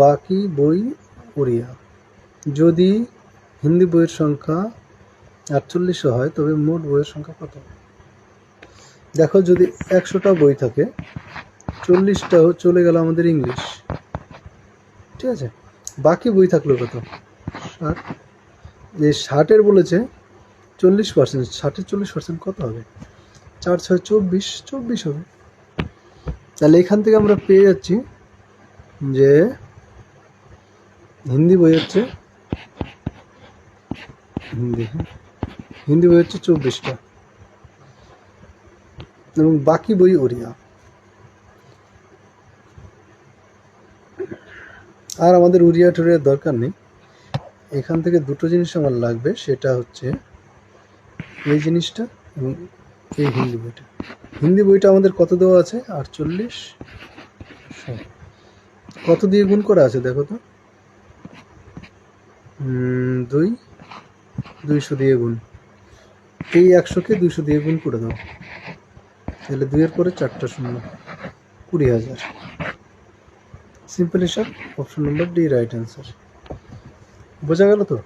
বাকি বই উড়িয়া। যদি হিন্দি বইয়ের সংখ্যা 48 হয় তবে মোট বইয়ের সংখ্যা কত? দেখো, যদি 100টা বই থাকে, 40টা চলে গেল আমাদের ইংলিশ, ঠিক আছে? বাকি বই থাকলো কত? 60। এই 60-এর বলেছে 40%, 60-এর 40% কত হবে? 4 6 24, 24 হবে। তাহলে এখান থেকে আমরা পেয়ে যাচ্ছি যে হিন্দি বই হচ্ছে হিন্দি বই হচ্ছে 24টা এবং বাকি বই ওড়িয়া। আর আমাদের উড়িয়া টুরিয়ার দরকার নেই। এখান থেকে দুটো জিনিস আমার লাগবে, সেটা হচ্ছে এই জিনিসটা এবং এই হিন্দি বইটা। হিন্দি বইটা আমাদের কত দেওয়া আছে? 48। কত দিয়ে গুণ করা আছে দেখো তো? 200 দিয়ে গুণ। এই 100কে 200 দিয়ে গুণ করে দাও, তাহলে 2-এর পরে 4টা শূন্য, 20,000। সিম্পল হিসাব। Option number D right answer. বোঝা গেল তো?